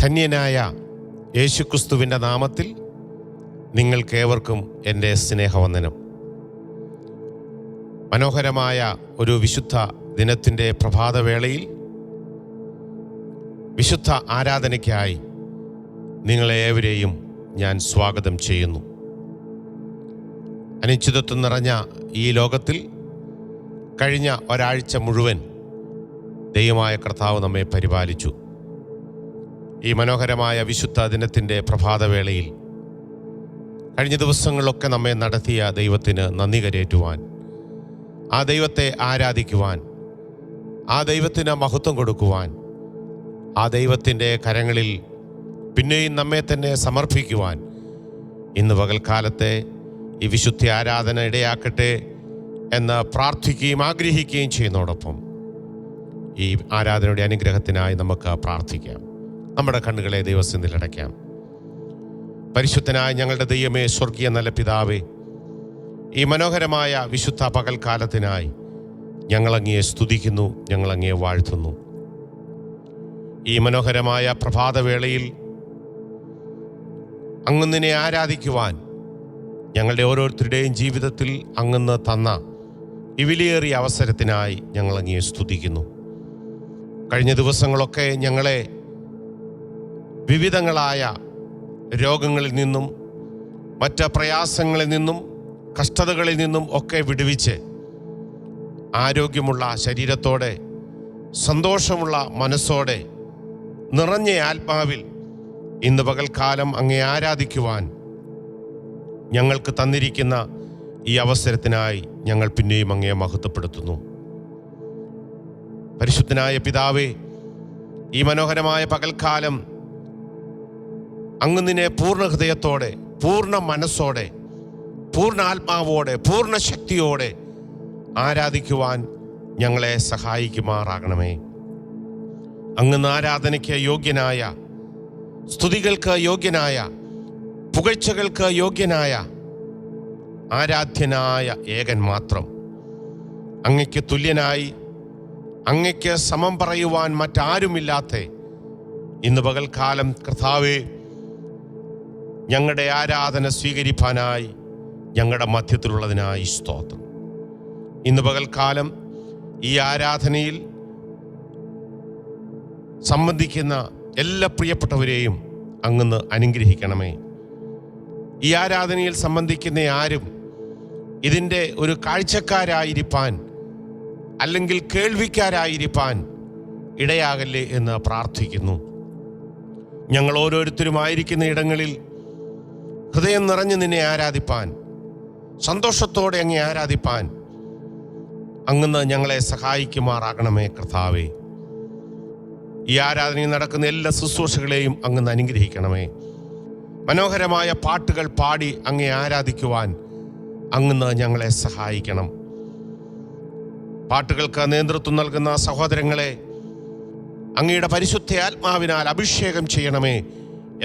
ധന്യനായ യേശുക്രിസ്തുവിൻ്റെ നാമത്തിൽ നിങ്ങൾക്കേവർക്കും എൻ്റെ സ്നേഹവന്ദനം. മനോഹരമായ ഒരു വിശുദ്ധ ദിനത്തിൻ്റെ പ്രഭാതവേളയിൽ വിശുദ്ധ ആരാധനയ്ക്കായി നിങ്ങളെ ഏവരെയും ഞാൻ സ്വാഗതം ചെയ്യുന്നു. അനിശ്ചിതത്വം നിറഞ്ഞ ഈ ലോകത്തിൽ കഴിഞ്ഞ ഒരാഴ്ച മുഴുവൻ ദൈവമായ കർത്താവ് നമ്മെ പരിപാലിച്ചു. ഈ മനോഹരമായ വിശുദ്ധ ദിനത്തിൻ്റെ പ്രഭാതവേളയിൽ കഴിഞ്ഞ ദിവസങ്ങളിലൊക്കെ നമ്മെ നടത്തിയ ദൈവത്തിന് നന്ദി കരേറ്റുവാൻ, ആ ദൈവത്തെ ആരാധിക്കുവാൻ, ആ ദൈവത്തിന് മഹത്വം കൊടുക്കുവാൻ, ആ ദൈവത്തിൻ്റെ കരങ്ങളിൽ പിന്നെയും നമ്മെ തന്നെ സമർപ്പിക്കുവാൻ ഇന്ന് പകൽക്കാലത്തെ ഈ വിശുദ്ധ ആരാധന ഇടയാക്കട്ടെ എന്ന് പ്രാർത്ഥിക്കുകയും ആഗ്രഹിക്കുകയും ചെയ്യുന്നതോടൊപ്പം ഈ ആരാധനയുടെ അനുഗ്രഹത്തിനായി നമുക്ക് പ്രാർത്ഥിക്കാം. നമ്മുടെ കണ്ണുകളെ ദൈവസന്നിധിയിൽ അടയ്ക്കാം. പരിശുദ്ധനായ ഞങ്ങളുടെ ദൈവമേ, സ്വർഗീയ നല്ല പിതാവേ, ഈ മനോഹരമായ വിശുദ്ധ പകൽക്കാലത്തിനായി ഞങ്ങളങ്ങയെ സ്തുതിക്കുന്നു, ഞങ്ങളങ്ങയെ വാഴ്ത്തുന്നു. ഈ മനോഹരമായ പ്രഭാതവേളയിൽ അങ്ങുന്നിനെ ആരാധിക്കുവാൻ ഞങ്ങളുടെ ഓരോരുത്തരുടെയും ജീവിതത്തിൽ അങ്ങുന്ന് തന്ന ഈ വിലയേറിയ അവസരത്തിനായി ഞങ്ങളങ്ങയെ സ്തുതിക്കുന്നു. കഴിഞ്ഞ ദിവസങ്ങളൊക്കെ ഞങ്ങളെ വിവിധങ്ങളായ രോഗങ്ങളിൽ നിന്നും മറ്റ് പ്രയാസങ്ങളിൽ നിന്നും കഷ്ടതകളിൽ നിന്നും ഒക്കെ വിടുവിച്ച് ആരോഗ്യമുള്ള ശരീരത്തോടെ, സന്തോഷമുള്ള മനസ്സോടെ, നിറഞ്ഞ ആത്മാവിൽ ഇന്ന് പകൽക്കാലം അങ്ങേ ആരാധിക്കുവാൻ ഞങ്ങൾക്ക് തന്നിരിക്കുന്ന ഈ അവസരത്തിനായി ഞങ്ങൾ പിന്നെയും അങ്ങേ മഹത്വപ്പെടുത്തുന്നു. പരിശുദ്ധനായ പിതാവേ, ഈ മനോഹരമായ പകൽക്കാലം അങ്ങ് നിന്നെ പൂർണ്ണ ഹൃദയത്തോടെ, പൂർണ്ണ മനസ്സോടെ, പൂർണ്ണ ആത്മാവോടെ, പൂർണ്ണ ശക്തിയോടെ ആരാധിക്കുവാൻ ഞങ്ങളെ സഹായിക്കുമാറാകണമേ. അങ്ങ് ആരാധനയ്ക്ക് യോഗ്യനായ, സ്തുതികൾക്ക് യോഗ്യനായ, പുകഴ്ചകൾക്ക് യോഗ്യനായ, ആരാധ്യനായ ഏകൻ മാത്രം. അങ്ങയ്ക്ക് തുല്യനായി, അങ്ങയ്ക്ക് സമം പറയുവാൻ മറ്റാരുമില്ലാത്ത ഇന്ന് പകൽക്കാലം കർത്താവേ, ഞങ്ങളുടെ ആരാധന സ്വീകരിപ്പാനായി ഞങ്ങളുടെ മധ്യത്തിലുള്ളതിനായി സ്തോത്രം. ഇന്ന് പകൽക്കാലം ഈ ആരാധനയിൽ സംബന്ധിക്കുന്ന എല്ലാ പ്രിയപ്പെട്ടവരെയും അങ്ങ് അനുഗ്രഹിക്കണമേ. ഈ ആരാധനയിൽ സംബന്ധിക്കുന്ന ആരും ഇതിൻ്റെ ഒരു കാഴ്ചക്കാരായിരിക്കാൻ അല്ലെങ്കിൽ കേൾവിക്കാരായിരിക്കാൻ ഇടയാകല്ലേ എന്ന് പ്രാർത്ഥിക്കുന്നു. ഞങ്ങൾ ഓരോരുത്തരുമായിരിക്കുന്ന ഇടങ്ങളിൽ ഹൃദയം നിറഞ്ഞ് നിന്നെ ആരാധിപ്പാൻ, സന്തോഷത്തോടെ അങ്ങേ ആരാധിപ്പാൻ അങ്ങ് ഞങ്ങളെ സഹായിക്കുമാറാകണമേ കർത്താവേ. ഈ ആരാധനയിൽ നടക്കുന്ന എല്ലാ ശുശ്രൂഷകളെയും അങ്ങ് അനുഗ്രഹിക്കണമേ. മനോഹരമായ പാട്ടുകൾ പാടി അങ്ങേ ആരാധിക്കുവാൻ അങ്ങ് ഞങ്ങളെ സഹായിക്കണം. പാട്ടുകൾക്ക് നേതൃത്വം നൽകുന്ന സഹോദരങ്ങളെ അങ്ങയുടെ പരിശുദ്ധ ആത്മാവിനാൽ അഭിഷേകം ചെയ്യണമേ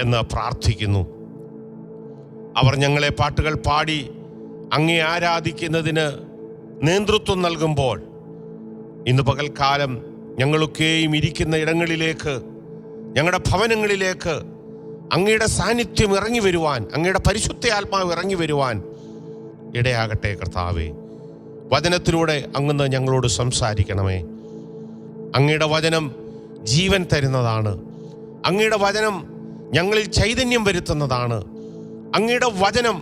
എന്ന് പ്രാർത്ഥിക്കുന്നു. അവർ ഞങ്ങളെ പാട്ടുകൾ പാടി അങ്ങേ ആരാധിക്കുന്നതിന് നേതൃത്വം നൽകുമ്പോൾ ഇന്ന് പകൽക്കാലം ഞങ്ങളൊക്കെയും ഇരിക്കുന്ന ഇടങ്ങളിലേക്ക്, ഞങ്ങളുടെ ഭവനങ്ങളിലേക്ക് അങ്ങയുടെ സാന്നിധ്യം ഇറങ്ങി വരുവാൻ, അങ്ങയുടെ പരിശുദ്ധ ആത്മാവ് ഇറങ്ങി വരുവാൻ ഇടയാകട്ടെ കർത്താവേ. വചനത്തിലൂടെ അങ്ങ് ഞങ്ങളോട് സംസാരിക്കണമേ. അങ്ങയുടെ വചനം ജീവൻ തരുന്നതാണ്. അങ്ങയുടെ വചനം ഞങ്ങളിൽ ചൈതന്യം വരുത്തുന്നതാണ്. അങ്ങയുടെ വചനം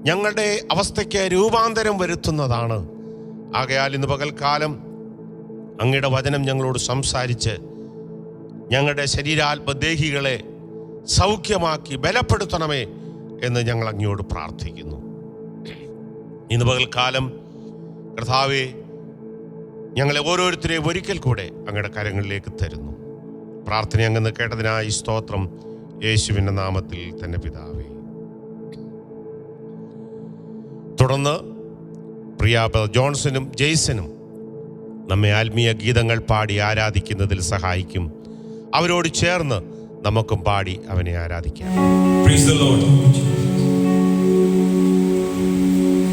ഞങ്ങളുടെ അവസ്ഥയ്ക്ക് രൂപാന്തരം വരുത്തുന്നതാണ്. ആകയാൽ ഇന്ന് പകൽക്കാലം അങ്ങയുടെ വചനം ഞങ്ങളോട് സംസാരിച്ച് ഞങ്ങളുടെ ശരീരാത്മദേഹികളെ സൗഖ്യമാക്കി ബലപ്പെടുത്തണമേ എന്ന് ഞങ്ങൾ അങ്ങയോട് പ്രാർത്ഥിക്കുന്നു. ഇന്ന് പകൽക്കാലം കർത്താവേ, ഞങ്ങളെ ഓരോരുത്തരെയും ഒരിക്കൽ കൂടെ അങ്ങയുടെ കരങ്ങളിലേക്ക് തരുന്നു. പ്രാർത്ഥന അങ്ങ് കേട്ടതിനായി സ്തോത്രം. യേശുവിൻ്റെ നാമത്തിൽ തന്നെ പിതാവേ. തുടർന്ന് പ്രിയ ജോൺസനും ജെയ്സനും നമ്മെ ആത്മീയ ഗീതങ്ങൾ പാടി ആരാധിക്കുന്നതിൽ സഹായിക്കും. അവരോട് ചേർന്ന് നമുക്കും പാടി അവനെ ആരാധിക്കാം.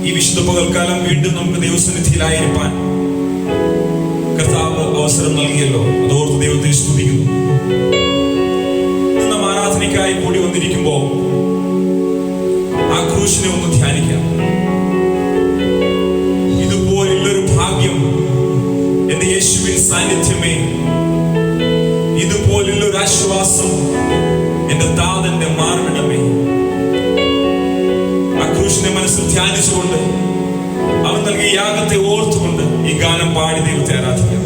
ഈ വിശുദ്ധ പകൽക്കാലം വീണ്ടും നമുക്ക് ദൈവസന്നിധിയിലായിരിക്കാൻ കർത്താവ് അവസരം നൽകിയല്ലോ, അതോർത്ത് ദൈവത്തെ സ്തുതിക്കുന്നു. നാം കുർബാനയ്ക്കായി കൂടി വന്നിരിക്കുമ്പോ ആ ക്രൂശിനെ ഒന്ന് ധ്യാനിക്കാം. ഇതുപോലുള്ളൊരു ഭാഗ്യം എന്റെ യേശുവിൻ സാന്നിധ്യമേ, ഇതുപോലുള്ളൊരു ആശ്വാസം എന്റെ താതന്റെ മാർവിടമേ. ആ ക്രൂശിനെ മനസ്സിൽ ധ്യാനിച്ചുകൊണ്ട് അവൻ നൽകിയ യാഗത്തെ ഓർത്തുകൊണ്ട് ഈ ഗാനം പാടി ദൈവത്തെ ആരാധിക്കാം.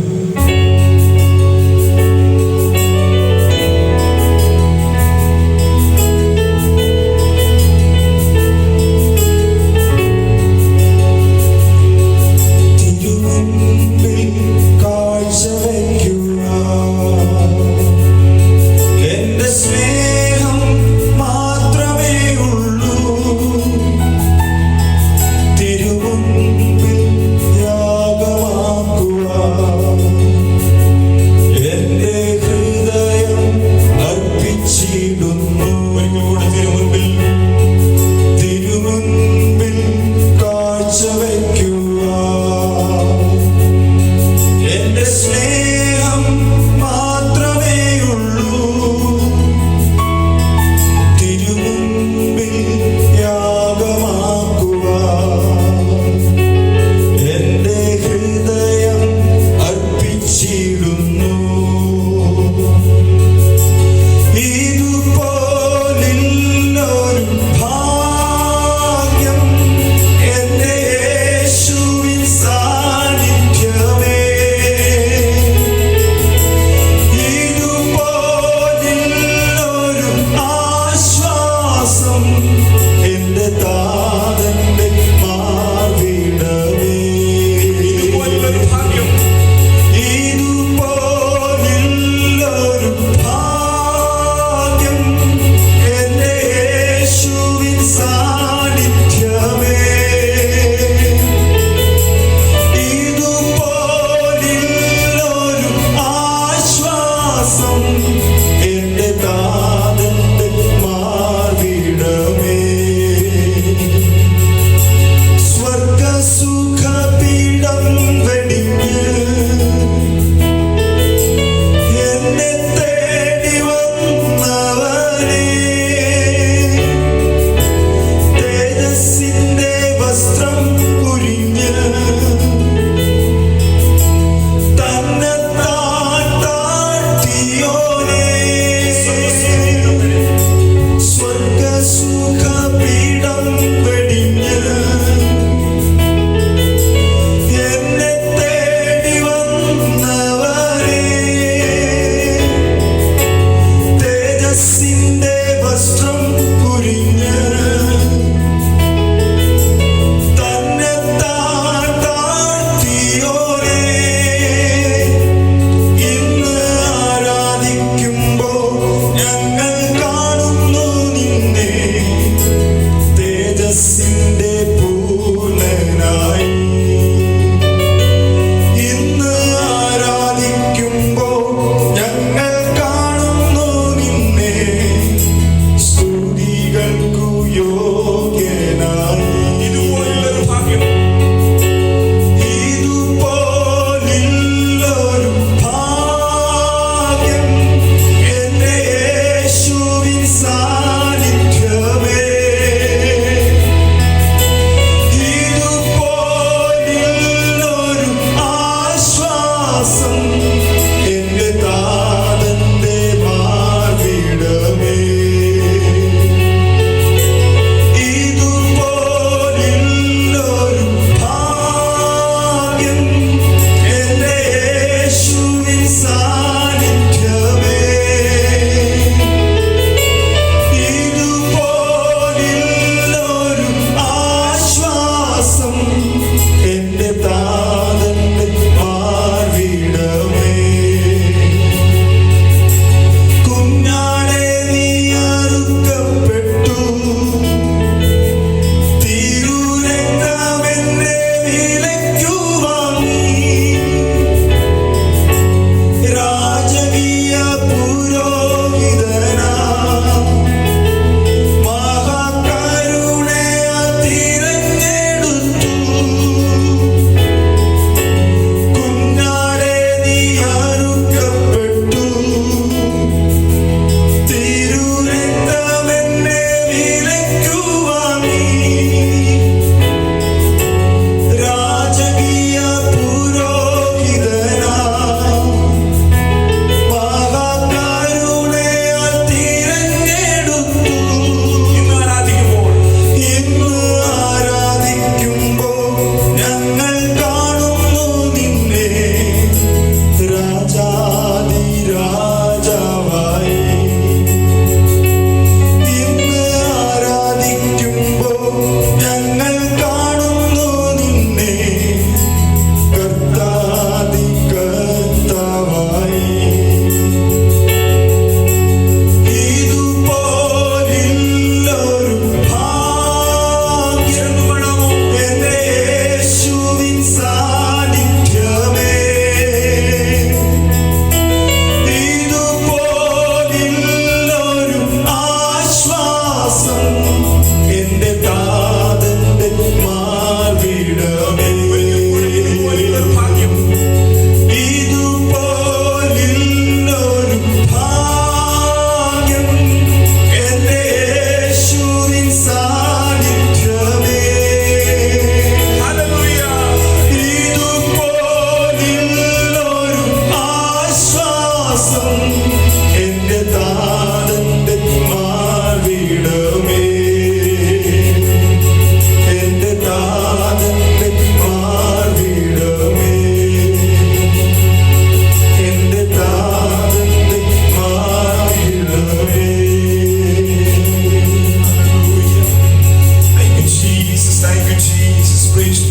വീണ്ടും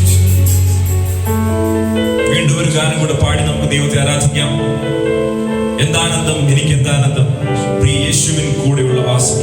ഒരു ഗാനം കൂടെ പാടി നമുക്ക് ദൈവത്തെ ആരാധിക്കാം. എന്താനന്ദം, എനിക്ക് എന്താനന്ദം, പ്രിയ യേശുവിൻ കൂടെയുള്ള വാസം.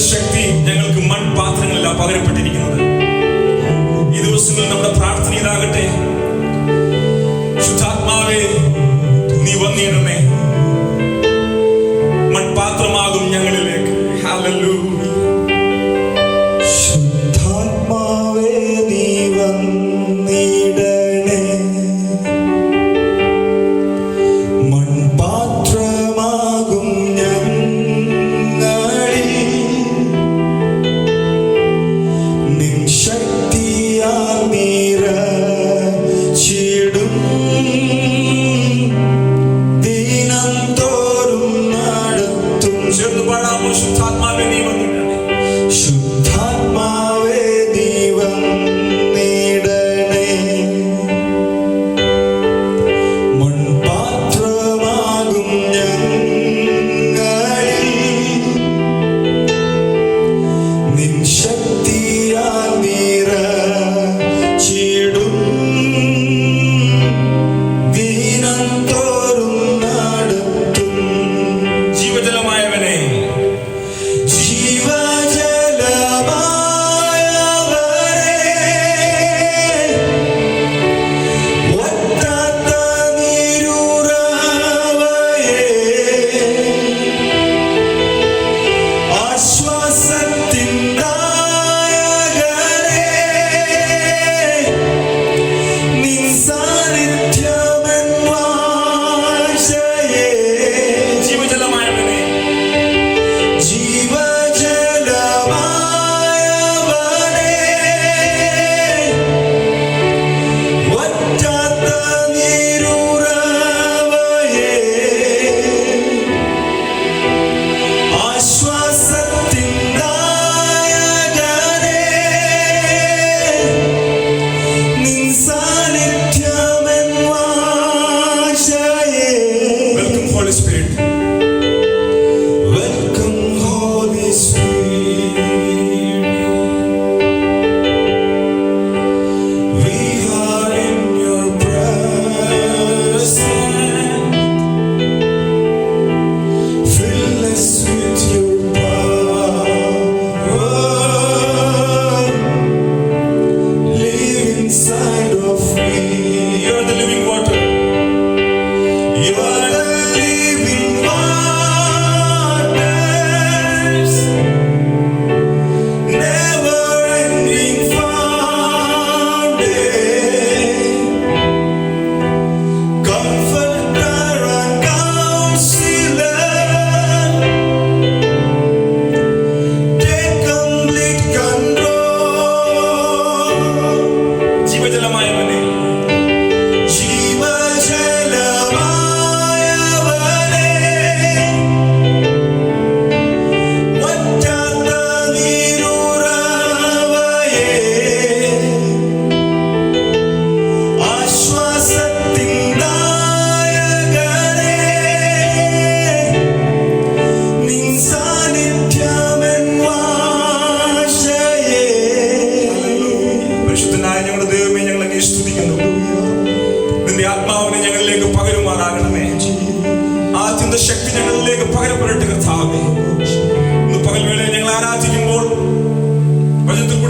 ശക്തി ഞങ്ങൾക്ക് മൺപാത്രങ്ങളിലാ പകരപ്പെട്ടിരിക്കുന്നത്. ഈ ദിവസങ്ങളിൽ നമ്മുടെ പ്രാർത്ഥന ഇതാകട്ടെ, ശുദ്ധാത്മാവേ നീ വന്നിടണേ, മൺപാത്രമാകും ഞങ്ങളിലേക്ക്. ഹല്ലേലൂയ. ശുദ്ധാത്മാവേ നീ വന്നിടണേ, മൺപാത്രമാകും ശക്തിയാൽ നിറച്ചിടും ദിനം തോറും നടത്തും. ചേർന്ന് പാടാമോ? ശുദ്ധാത്മാവേ നീ വന്നിടണേ, ശുദ്ധാത്മാവേ നീ വന്നിടണേ, മൺപാത്രമാകും ഞങ്ങളിൽ നിൻ ശക്തി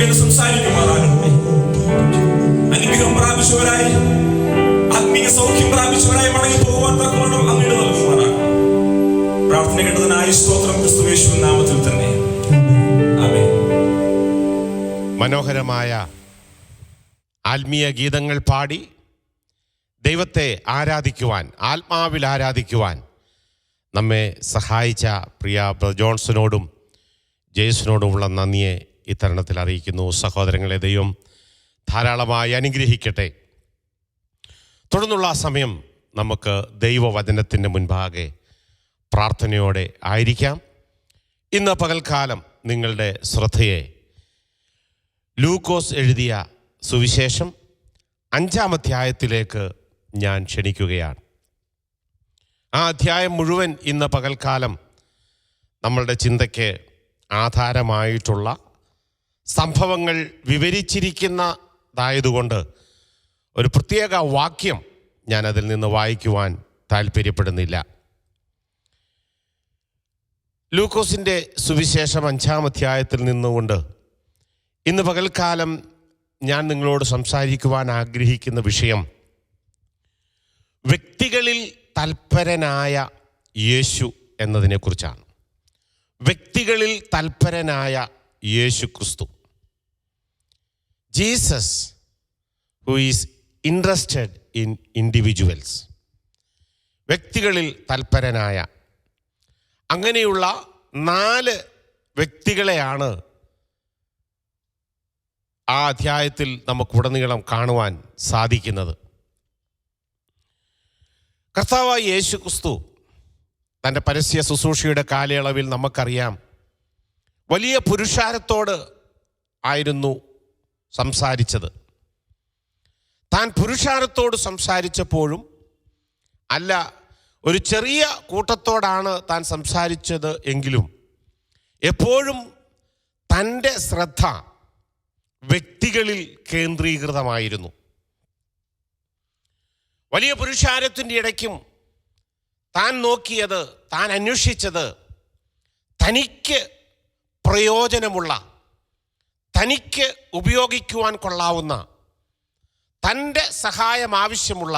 വേണ്ടി സംസാരിക്കുമാറാകണമേ. അനുഗ്രഹം പ്രാപിച്ചവരായി, ആത്മീയ സൗഖ്യം പ്രാപിച്ചവരായി മടങ്ങി പോകുവാൻ തക്കവണ്ണം അങ്ങയുടെ നൽകുമാറാകണം. പ്രാർത്ഥന കേട്ടതിനായി സ്തോത്രം. ക്രിസ്തുയേശുവിൻ നാമത്തിൽ തന്നെ ആമേൻ. മനോഹരമായ ആത്മീയ ഗീതങ്ങൾ പാടി ദൈവത്തെ ആരാധിക്കുവാൻ, ആത്മാവിൽ ആരാധിക്കുവാൻ നമ്മെ സഹായിച്ച പ്രിയ ജോൺസനോടും ജെയ്സനോടുമുള്ള നന്ദിയെ ഈ തരുണത്തിൽ അറിയിക്കുന്നു. സഹോദരങ്ങളെ, ദൈവം ധാരാളമായി അനുഗ്രഹിക്കട്ടെ. തുടർന്നുള്ള സമയം നമുക്ക് ദൈവവചനത്തിൻ്റെ മുൻപാകെ പ്രാർത്ഥനയോടെ ആയിരിക്കാം. ഇന്ന് പകൽക്കാലം നിങ്ങളുടെ ശ്രദ്ധയെ ലൂക്കോസ് എഴുതിയ സുവിശേഷം 5-ാം അധ്യായത്തിലേക്ക് ഞാൻ ക്ഷണിക്കുകയാണ്. ആ അധ്യായം മുഴുവൻ ഇന്ന് പകൽക്കാലം നമ്മളുടെ ചിന്തയ്ക്ക് ആധാരമായിട്ടുള്ള സംഭവങ്ങൾ വിവരിച്ചിരിക്കുന്നതായതുകൊണ്ട് ഒരു പ്രത്യേക വാക്യം ഞാൻ അതിൽ നിന്ന് വായിക്കുവാൻ താല്പര്യപ്പെടുന്നില്ല. ലൂക്കോസിൻ്റെ സുവിശേഷം 5-ാം അധ്യായത്തിൽ നിന്നുകൊണ്ട് ഇന്ന് പകൽക്കാലം ഞാൻ നിങ്ങളോട് സംസാരിക്കുവാൻ ആഗ്രഹിക്കുന്ന വിഷയം വ്യക്തികളിൽ തൽപരനായ യേശു എന്നതിനെക്കുറിച്ചാണ്. വ്യക്തികളിൽ തൽപരനായ യേശു ക്രിസ്തു. Jesus who is interested in individuals. വ്യക്തികളിൽ തൽപരനായ അങ്ങനെയുള്ള 4 വ്യക്തികളെയാണ് ആ അധ്യായത്തിൽ നമുക്കുടനീളം കാണുവാൻ സാധിക്കുന്നത്. കർത്താവായ യേശു ക്രിസ്തു തൻ്റെ പരസ്യ ശുശ്രൂഷയുടെ കാലയളവിൽ നമുക്കറിയാം വലിയ പുരുഷാരത്തോട് ആയിരുന്നു സംസാരിച്ചത്. താൻ പുരുഷാരത്തോട് സംസാരിച്ചപ്പോഴും അല്ല, ഒരു ചെറിയ കൂട്ടത്തോടാണ് താൻ സംസാരിച്ചത് എങ്കിലും എപ്പോഴും തൻ്റെ ശ്രദ്ധ വ്യക്തികളിൽ കേന്ദ്രീകൃതമായിരുന്നു. വലിയ പുരുഷാരത്തിൻ്റെ ഇടയ്ക്കും താൻ നോക്കിയത്, താൻ അന്വേഷിച്ചത് തനിക്ക് പ്രയോജനമുള്ള, തനിക്ക് ഉപയോഗിക്കുവാൻ കൊള്ളാവുന്ന, തൻ്റെ സഹായം ആവശ്യമുള്ള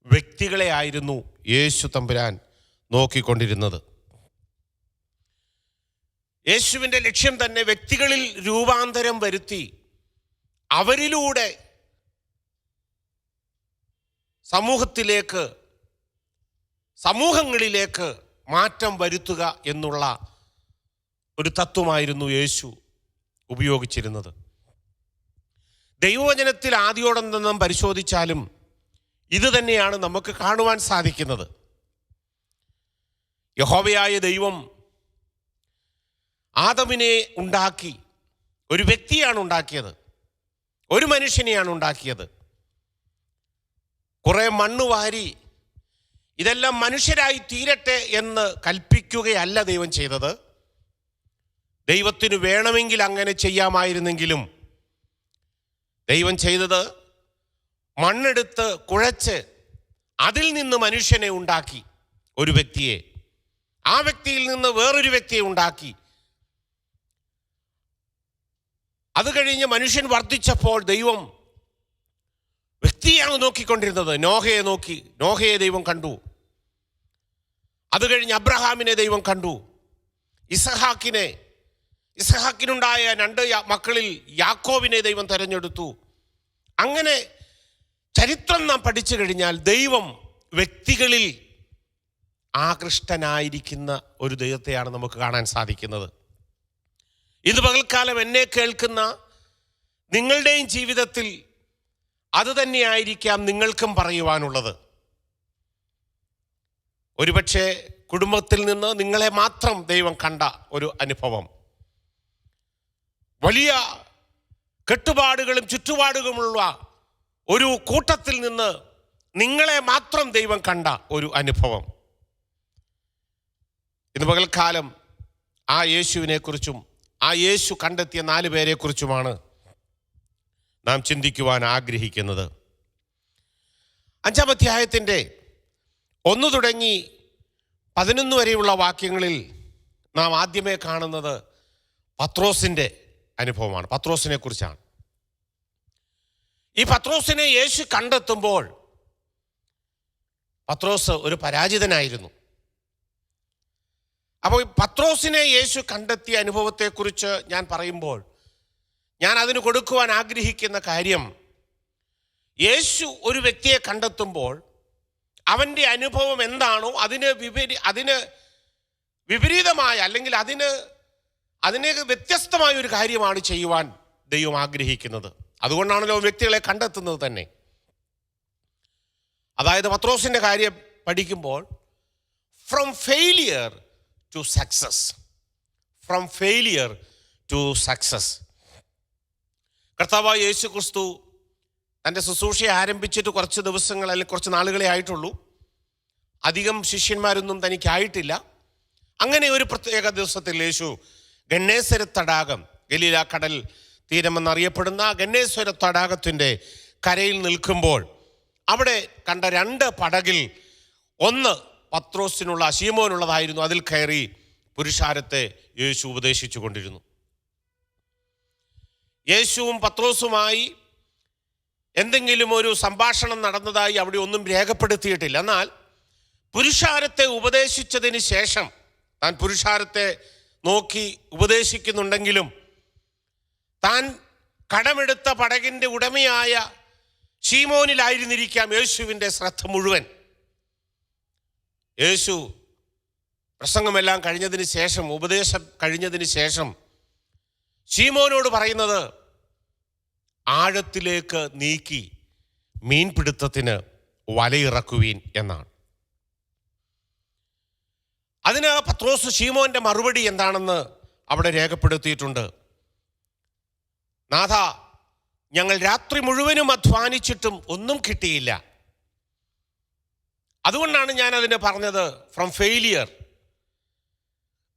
വ്യക്തികളെ ആയിരുന്നു യേശു തമ്പുരാൻ നോക്കിക്കൊണ്ടിരുന്നത്. യേശുവിൻ്റെ ലക്ഷ്യം തന്നെ വ്യക്തികളിൽ രൂപാന്തരം വരുത്തി അവരിലൂടെ സമൂഹങ്ങളിലേക്ക് മാറ്റം വരുത്തുക എന്നുള്ള ഒരു തത്വമായിരുന്നു യേശു ഉപയോഗിച്ചിരുന്നത്. ദൈവവചനത്തിൽ ആദ്യോടന്തം പരിശോധിച്ചാലും ഇത് തന്നെയാണ് നമുക്ക് കാണുവാൻ സാധിക്കുന്നത്. യഹോവയായ ദൈവം ആദമിനെ ഉണ്ടാക്കി, ഒരു വ്യക്തിയാണ് ഉണ്ടാക്കിയത്, ഒരു മനുഷ്യനെയാണ് ഉണ്ടാക്കിയത്. കുറെ മണ്ണ് വാരി ഇതെല്ലാം മനുഷ്യരായി തീരട്ടെ എന്ന് കൽപ്പിക്കുകയല്ല ദൈവം ചെയ്തത്. ദൈവത്തിന് വേണമെങ്കിൽ അങ്ങനെ ചെയ്യാമായിരുന്നെങ്കിലും ദൈവം ചെയ്തത് മണ്ണെടുത്ത് കുഴച്ച് അതിൽ നിന്ന് മനുഷ്യനെ ഉണ്ടാക്കി, ഒരു വ്യക്തിയെ. ആ വ്യക്തിയിൽ നിന്ന് വേറൊരു വ്യക്തിയെ ഉണ്ടാക്കി. അത് കഴിഞ്ഞ് മനുഷ്യൻ വർദ്ധിച്ചപ്പോൾ ദൈവം വ്യക്തിയാണ് നോക്കിക്കൊണ്ടിരുന്നത്. നോഹയെ നോക്കി, നോഹയെ ദൈവം കണ്ടു. അത് കഴിഞ്ഞ് അബ്രഹാമിനെ ദൈവം കണ്ടു. ഇസഹാക്കിനുണ്ടായ 2 മക്കളിൽ യാക്കോബിനെ ദൈവം തെരഞ്ഞെടുത്തു. അങ്ങനെ ചരിത്രം നാം പഠിച്ചു കഴിഞ്ഞാൽ ദൈവം വ്യക്തികളിൽ ആകൃഷ്ടനായിരിക്കുന്ന ഒരു ദൈവത്തെയാണ് നമുക്ക് കാണാൻ സാധിക്കുന്നത്. ഇത് പകൽക്കാലം എന്നെ കേൾക്കുന്ന നിങ്ങളുടെയും ജീവിതത്തിൽ അത് തന്നെയായിരിക്കാം നിങ്ങൾക്കും പറയുവാനുള്ളത്. ഒരുപക്ഷെ കുടുംബത്തിൽ നിന്ന് നിങ്ങളെ മാത്രം ദൈവം കണ്ട ഒരു അനുഭവം, വലിയ കെട്ടുപാടുകളും ചുറ്റുപാടുകളുമുള്ള ഒരു കൂട്ടത്തിൽ നിന്ന് നിങ്ങളെ മാത്രം ദൈവം കണ്ട ഒരു അനുഭവം. ഇന്ന് പകൽക്കാലം ആ യേശുവിനെക്കുറിച്ചും ആ യേശു കണ്ടെത്തിയ 4 പേരെക്കുറിച്ചുമാണ് നാം ചിന്തിക്കുവാൻ ആഗ്രഹിക്കുന്നത്. 5-ാം അധ്യായത്തിൻ്റെ 1 തുടങ്ങി 11 വരെയുള്ള വാക്യങ്ങളിൽ നാം ആദ്യമേ കാണുന്നത് പത്രോസിൻ്റെ അനുഭവമാണ്, പത്രോസിനെ കുറിച്ചാണ്. ഈ പത്രോസിനെ യേശു കണ്ടെത്തുമ്പോൾ പത്രോസ് ഒരു പരാജിതനായിരുന്നു. അപ്പോൾ പത്രോസിനെ യേശു കണ്ടെത്തിയ അനുഭവത്തെക്കുറിച്ച് ഞാൻ പറയുമ്പോൾ ഞാൻ അതിന് കൊടുക്കുവാൻ ആഗ്രഹിക്കുന്ന കാര്യം, യേശു ഒരു വ്യക്തിയെ കണ്ടെത്തുമ്പോൾ അവൻ്റെ അനുഭവം എന്താണോ അതിന് വിപരീതമായ അല്ലെങ്കിൽ അതിനെ വ്യത്യസ്തമായ ഒരു കാര്യമാണ് ചെയ്യുവാൻ ദൈവം ആഗ്രഹിക്കുന്നത്. അതുകൊണ്ടാണല്ലോ വ്യക്തികളെ കണ്ടെത്തുന്നത് തന്നെ. അതായത് പത്രോസിൻ്റെ കാര്യം പഠിക്കുമ്പോൾ from failure to success, from failure to success. കർത്താവായ യേശു ക്രിസ്തു തൻ്റെ ശുശ്രൂഷയെ ആരംഭിച്ചിട്ട് കുറച്ച് ദിവസങ്ങൾ അല്ലെങ്കിൽ കുറച്ച് നാളുകളെ ആയിട്ടുള്ളൂ. അധികം ശിഷ്യന്മാരൊന്നും തനിക്കായിട്ടില്ല. അങ്ങനെ ഒരു പ്രത്യേക ദിവസത്തിൽ യേശു ഗന്നേസരത്ത് തടാകം, ഗലീല കടൽ തീരമെന്നറിയപ്പെടുന്ന ഗന്നേസരത്ത് തടാകത്തിൻ്റെ കരയിൽ നിൽക്കുമ്പോൾ അവിടെ കണ്ട 2 പടകിൽ ഒന്ന് പത്രോസിനുള്ള ശീമോനുള്ളതായിരുന്നു. അതിൽ കയറി പുരുഷാരത്തെ യേശു ഉപദേശിച്ചു കൊണ്ടിരുന്നു. യേശുവും പത്രോസുമായി എന്തെങ്കിലും ഒരു സംഭാഷണം നടന്നതായി അവിടെ ഒന്നും രേഖപ്പെടുത്തിയിട്ടില്ല. എന്നാൽ പുരുഷാരത്തെ ഉപദേശിച്ചതിന് ശേഷം, താൻ പുരുഷാരത്തെ നോക്കി ഉപദേശിക്കുന്നുണ്ടെങ്കിലും താൻ കടമെടുത്ത പടകിൻ്റെ ഉടമയായ ശീമോനിലായിരുന്നിരിക്കാം യേശുവിൻ്റെ ശ്രദ്ധ മുഴുവൻ. യേശു പ്രസംഗമെല്ലാം കഴിഞ്ഞതിന് ശേഷം, ഉപദേശം കഴിഞ്ഞതിന് ശേഷം ശീമോനോട് പറയുന്നത്, ആഴത്തിലേക്ക് നീക്കി മീൻപിടുത്തത്തിന് വലയിറക്കുവീൻ എന്നാണ്. അതിന് പത്രോസ് ശീമോന്റെ മറുപടി എന്താണെന്ന് അവിടെ രേഖപ്പെടുത്തിയിട്ടുണ്ട്. നാഥ, ഞങ്ങൾ രാത്രി മുഴുവനും അധ്വാനിച്ചിട്ടും ഒന്നും കിട്ടിയില്ല. അതുകൊണ്ടാണ് ഞാൻ അതിന് പറഞ്ഞത് ഫ്രം ഫെയിലിയർ.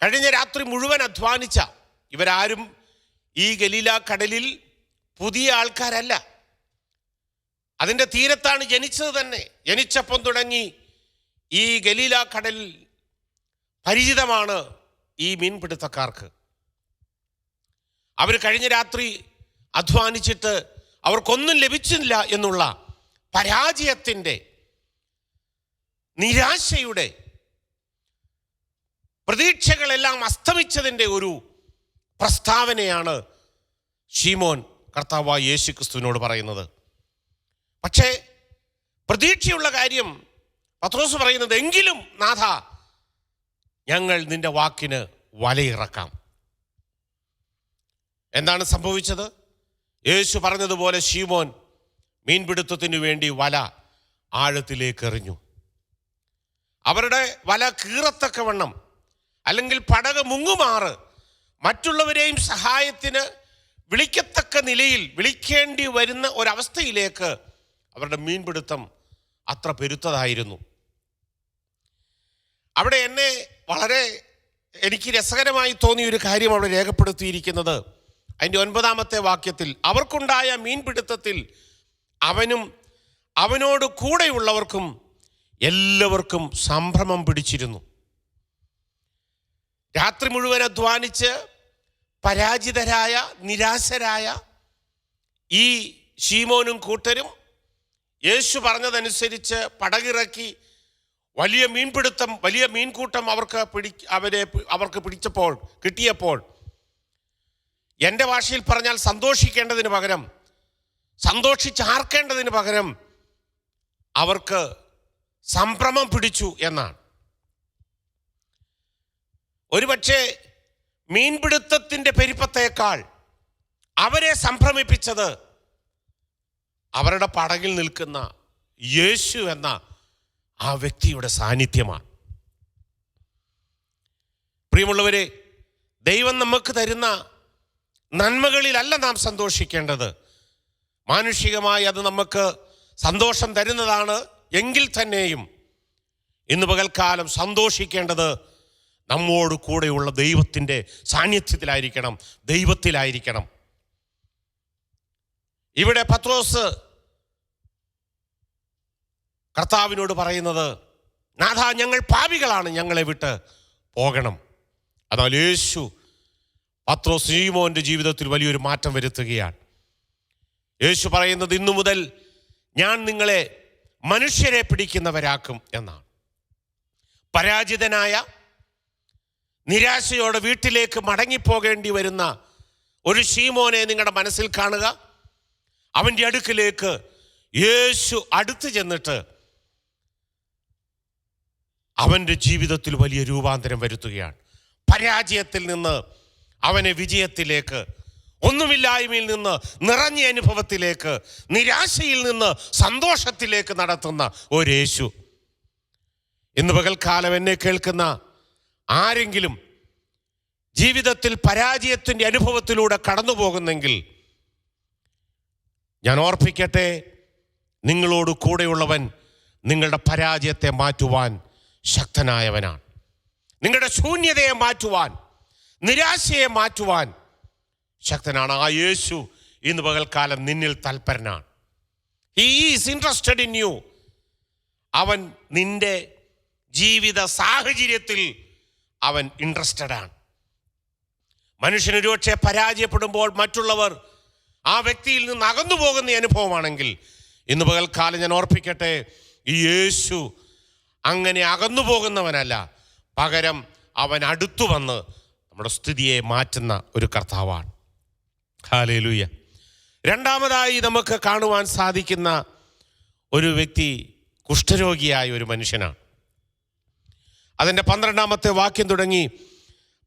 കഴിഞ്ഞ രാത്രി മുഴുവൻ അധ്വാനിച്ച ഇവരാരും ഈ ഗലീല കടലിൽ പുതിയ ആൾക്കാരല്ല. അതിൻ്റെ തീരത്താണ് ജനിച്ചത് തന്നെ. ജനിച്ചപ്പം തുടങ്ങി ഈ ഗലീല കടലിൽ പരിചിതമാണ് ഈ മീൻപിടുത്തക്കാർക്ക്. അവർ കഴിഞ്ഞ രാത്രി അധ്വാനിച്ചിട്ട് അവർക്കൊന്നും ലഭിച്ചില്ല എന്നുള്ള പരാജയത്തിൻ്റെ, നിരാശയുടെ, പ്രതീക്ഷകളെല്ലാം അസ്തമിച്ചതിൻ്റെ ഒരു പ്രസ്താവനയാണ് ശീമോൻ കർത്താവായ യേശു ക്രിസ്തുവിനോട് പറയുന്നത്. പക്ഷേ പ്രതീക്ഷയുള്ള കാര്യം പത്രോസ് പറയുന്നത്, എങ്കിലും നാഥ, ഞങ്ങൾ നിന്റെ വാക്കിന് വലയിറക്കാം. എന്താണ് സംഭവിച്ചത്? യേശു പറഞ്ഞതുപോലെ ശീമോൻ മീൻപിടുത്തത്തിനു വേണ്ടി വല ആഴത്തിലേക്ക് എറിഞ്ഞു. അവരുടെ വല കീറത്തക്കവണ്ണം അല്ലെങ്കിൽ പടക് മുങ്ങുമാറ് മറ്റുള്ളവരെയും സഹായത്തിന് വിളിക്കത്തക്ക നിലയിൽ വിളിക്കേണ്ടി വരുന്ന ഒരവസ്ഥയിലേക്ക് അവരുടെ മീൻപിടുത്തം അത്ര പെരുത്തതായിരുന്നു. അവിടെ എനിക്ക് രസകരമായി തോന്നിയ ഒരു കാര്യം അവിടെ രേഖപ്പെടുത്തിയിരിക്കുന്നത്, അതിൻ്റെ 9-ാമത്തെ വാക്യത്തിൽ, അവർക്കുണ്ടായ മീൻപിടുത്തത്തിൽ അവനും അവനോട് കൂടെയുള്ളവർക്കും എല്ലാവർക്കും സംഭ്രമം പിടിച്ചിരുന്നു. രാത്രി മുഴുവൻ അധ്വാനിച്ച് പരാജിതരായ, നിരാശരായ ഈ ശീമോനും കൂട്ടരും യേശു പറഞ്ഞതനുസരിച്ച് പടകിറക്കി വലിയ മീൻകൂട്ടം അവർക്ക് കിട്ടിയപ്പോൾ, എൻ്റെ ഭാഷയിൽ പറഞ്ഞാൽ സന്തോഷിക്കേണ്ടതിന് പകരം, സന്തോഷിച്ചാർക്കേണ്ടതിന് പകരം അവർക്ക് സംഭ്രമം പിടിച്ചു എന്നാണ്. ഒരുപക്ഷെ മീൻപിടുത്തത്തിൻ്റെ പെരുപ്പത്തേക്കാൾ അവരെ സംഭ്രമിപ്പിച്ചത് അവരുടെ പടകിൽ നിൽക്കുന്ന യേശു എന്ന ആ വ്യക്തിയുടെ സാന്നിധ്യമാണ്. പ്രിയമുള്ളവരെ, ദൈവം നമുക്ക് തരുന്ന നന്മകളിലല്ല നാം സന്തോഷിക്കേണ്ടത്. മാനുഷികമായി അത് നമുക്ക് സന്തോഷം തരുന്നതാണ് എങ്കിൽ തന്നെയും ഇന്ന് പകൽക്കാലം സന്തോഷിക്കേണ്ടത് നമ്മോട് കൂടെയുള്ള ദൈവത്തിൻ്റെ സാന്നിധ്യത്തിലായിരിക്കണം, ദൈവത്തിലായിരിക്കണം. ഇവിടെ പത്രോസ് കർത്താവിനോട് പറയുന്നത്, നാഥാ, ഞങ്ങൾ പാപികളാണ്, ഞങ്ങളെ വിട്ട് പോകണം. എന്നാൽ യേശു പത്രോസ് ശീമോന്റെ ജീവിതത്തിൽ വലിയൊരു മാറ്റം വരുത്തുകയാണ്. യേശു പറയുന്നത്, ഇന്നു മുതൽ ഞാൻ നിങ്ങളെ മനുഷ്യരെ പിടിക്കുന്നവരാക്കും എന്നാണ്. പരാജിതനായ, നിരാശയോടെ വീട്ടിലേക്ക് മടങ്ങിപ്പോകേണ്ടി വരുന്ന ഒരു ശീമോനെ നിങ്ങളുടെ മനസ്സിൽ കാണുക. അവൻ്റെ അടുക്കിലേക്ക് യേശു അടുത്ത് ചെന്നിട്ട് അവൻ്റെ ജീവിതത്തിൽ വലിയ രൂപാന്തരം വരുത്തുകയാണ്. പരാജയത്തിൽ നിന്ന് അവനെ വിജയത്തിലേക്ക്, ഒന്നുമില്ലായ്മയിൽ നിന്ന് നിറഞ്ഞ അനുഭവത്തിലേക്ക്, നിരാശയിൽ നിന്ന് സന്തോഷത്തിലേക്ക് നടത്തുന്ന ഒരു യേശു. ഇന്ന് പകൽക്കാലം എന്നെ കേൾക്കുന്ന ആരെങ്കിലും ജീവിതത്തിൽ പരാജയത്തിൻ്റെ അനുഭവത്തിലൂടെ കടന്നു പോകുന്നെങ്കിൽ ഞാൻ ഓർപ്പിക്കട്ടെ, നിങ്ങളോട് കൂടെയുള്ളവൻ നിങ്ങളുടെ പരാജയത്തെ മാറ്റുവാൻ ശക്തനായവനാണ്. നിങ്ങളുടെ ശൂന്യതയെ മാറ്റുവാൻ, നിരാശയെ മാറ്റുവാൻ ശക്തനാണ്. ആ യേശു ഇന്ന് പകൽക്കാലം നിന്നിൽ തൽപരനാണ്. He is interested in you. അവൻ നിന്റെ ജീവിത സാഹചര്യത്തിൽ അവൻ ഇൻട്രസ്റ്റഡ് ആണ്. മനുഷ്യൻ ഒരുപക്ഷെ പരാജയപ്പെടുമ്പോൾ മറ്റുള്ളവർ ആ വ്യക്തിയിൽ നിന്ന് അകന്നു പോകുന്ന അനുഭവമാണെങ്കിൽ, ഇന്ന് പകൽക്കാലം ഞാൻ ഓർപ്പിക്കട്ടെ, ഈ യേശു അങ്ങനെ അകന്നു പോകുന്നവനല്ല, പകരം അവൻ അടുത്തു വന്ന് നമ്മുടെ സ്ഥിതിയെ മാറ്റുന്ന ഒരു കർത്താവാണ്. ഹല്ലേലൂയ. രണ്ടാമതായി നമുക്ക് കാണുവാൻ സാധിക്കുന്ന ഒരു വ്യക്തി കുഷ്ഠരോഗിയായ ഒരു മനുഷ്യനാണ്. അതിൻ്റെ 12-ാമത്തെ വാക്യം തുടങ്ങി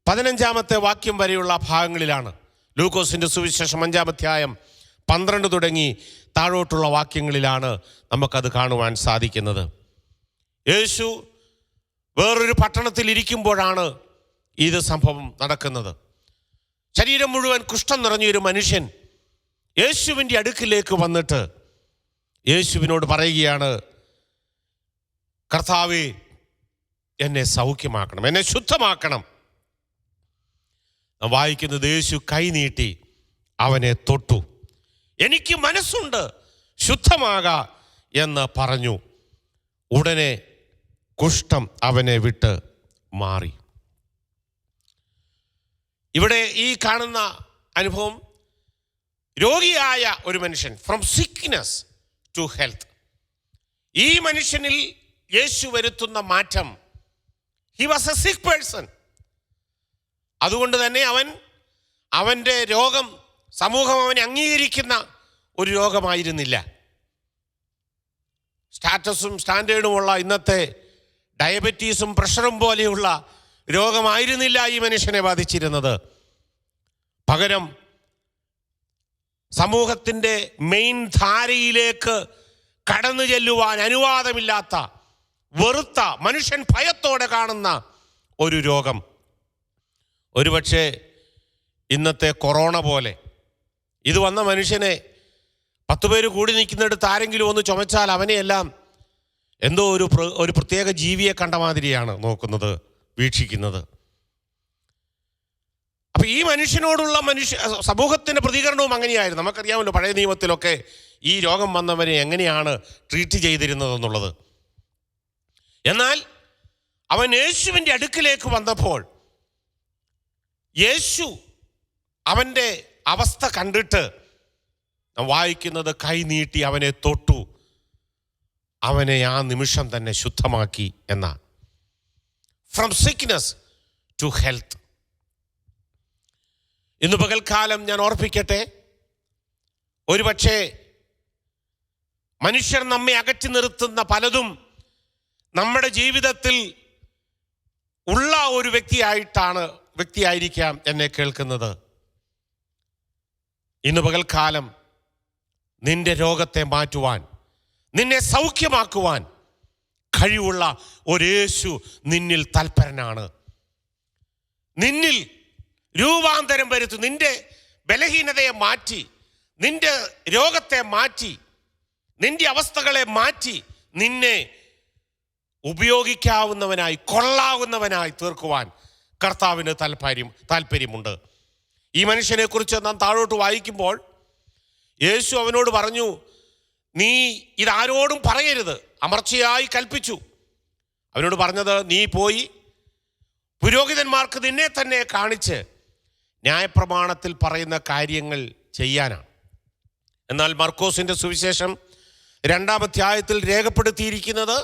15-ാമത്തെ വാക്യം വരെയുള്ള ഭാഗങ്ങളിലാണ്. ലൂക്കോസിൻ്റെ സുവിശേഷം 5-ാം അധ്യായം 12 തുടങ്ങി താഴോട്ടുള്ള വാക്യങ്ങളിലാണ് നമുക്കത് കാണുവാൻ സാധിക്കുന്നത്. യേശു വേറൊരു പട്ടണത്തിൽ ഇരിക്കുമ്പോഴാണ് ഇത് സംഭവം നടക്കുന്നത്. ശരീരം മുഴുവൻ കുഷ്ഠം നിറഞ്ഞൊരു മനുഷ്യൻ യേശുവിൻ്റെ അടുക്കിലേക്ക് വന്നിട്ട് യേശുവിനോട് പറയുകയാണ്, കർത്താവേ, എന്നെ സൗഖ്യമാക്കണം, എന്നെ ശുദ്ധമാക്കണം. വായിക്കുന്നത്, യേശു കൈ നീട്ടി അവനെ തൊട്ടു. എനിക്ക് മനസ്സുണ്ട്, ശുദ്ധമാക എന്ന് പറഞ്ഞു. ഉടനെ കുഷ്ഠം അവനെ വിട്ട് മാറി. ഇവിടെ ഈ കാണുന്ന അനുഭവം രോഗിയായ ഒരു മനുഷ്യൻ, ഫ്രം സിക്നെസ് ടു ഹെൽത്ത്. ഈ മനുഷ്യനിൽ യേശു വരുത്തുന്ന മാറ്റം, ഹി വാസ് എ സിക്ക് പേഴ്സൺ. അതുകൊണ്ട് തന്നെ അവൻ്റെ രോഗം സമൂഹം അവനെ അംഗീകരിക്കുന്ന ഒരു രോഗമായിരുന്നില്ല. സ്റ്റാറ്റസും സ്റ്റാൻഡേർഡുമുള്ള ഇന്നത്തെ ഡയബറ്റീസും പ്രഷറും പോലെയുള്ള രോഗമായിരുന്നില്ല ഈ മനുഷ്യനെ ബാധിച്ചിരുന്നത്. പകരം സമൂഹത്തിൻ്റെ മെയിൻ ധാരയിലേക്ക് കടന്നു ചെല്ലുവാൻ അനുവാദമില്ലാത്ത, വെറുത്ത, മനുഷ്യൻ ഭയത്തോടെ കാണുന്ന ഒരു രോഗം. ഒരുപക്ഷെ ഇന്നത്തെ കൊറോണ പോലെ ഇത് വന്ന മനുഷ്യനെ 10 പേര് കൂടി നിൽക്കുന്നിടത്ത് ആരെങ്കിലും ഒന്ന് ചുമച്ചാൽ അവനെയെല്ലാം എന്തോ ഒരു പ്രത്യേക ജീവിയെ കണ്ട മാതിരിയാണ് നോക്കുന്നത്, വീക്ഷിക്കുന്നത്. അപ്പം ഈ മനുഷ്യനോടുള്ള സമൂഹത്തിൻ്റെ പ്രതികരണവും അങ്ങനെയായിരുന്നു. നമുക്കറിയാമല്ലോ, പഴയ നിയമത്തിലൊക്കെ ഈ രോഗം വന്നവനെ എങ്ങനെയാണ് ട്രീറ്റ് ചെയ്തിരുന്നതെന്നുള്ളത്. എന്നാൽ അവൻ യേശുവിൻ്റെ അടുക്കിലേക്ക് വന്നപ്പോൾ യേശു അവൻ്റെ അവസ്ഥ കണ്ടിട്ട് വായിക്കുന്നത്, കൈ നീട്ടി അവനെ തൊട്ടു, അവനെ ആ നിമിഷം തന്നെ ശുദ്ധമാക്കി എന്നാണ്. From sickness to health. ഇന്ന് പകൽക്കാലം ഞാൻ ഓർപ്പിക്കട്ടെ, ഒരുപക്ഷെ മനുഷ്യർ നമ്മെ അകറ്റി നിർത്തുന്ന പലതും നമ്മുടെ ജീവിതത്തിൽ ഉള്ള ഒരു വ്യക്തിയായിരിക്കാം എന്നെ കേൾക്കുന്നത്. ഇന്ന് പകൽക്കാലം നിന്റെ രോഗത്തെ മാറ്റുവാൻ, നിന്നെ സൗഖ്യമാക്കുവാൻ കഴിവുള്ള ഒരു യേശു നിന്നിൽ തൽപരനാണ്. നിന്നിൽ രൂപാന്തരം വരുത്തി, നിന്റെ ബലഹീനതയെ മാറ്റി, നിന്റെ രോഗത്തെ മാറ്റി, നിന്റെ അവസ്ഥകളെ മാറ്റി, നിന്നെ ഉപയോഗിക്കാവുന്നവനായി, കൊള്ളാവുന്നവനായി തീർക്കുവാൻ കർത്താവിന് താല്പര്യമുണ്ട്. ഈ മനുഷ്യനെക്കുറിച്ച് നാം താഴോട്ട് വായിക്കുമ്പോൾ യേശു അവനോട് പറഞ്ഞു, നീ ഇതാരോടും പറയരുത്, അമർച്ചയായി കൽപ്പിച്ചു. അവനോട് പറഞ്ഞത്, നീ പോയി പുരോഹിതന്മാർക്ക് നിന്നെ തന്നെ കാണിച്ച് ന്യായപ്രമാണത്തിൽ പറയുന്ന കാര്യങ്ങൾ ചെയ്യാനാണ്. എന്നാൽ മർക്കോസിൻ്റെ സുവിശേഷം 2-ാം അധ്യായത്തിൽ രേഖപ്പെടുത്തിയിരിക്കുന്നത്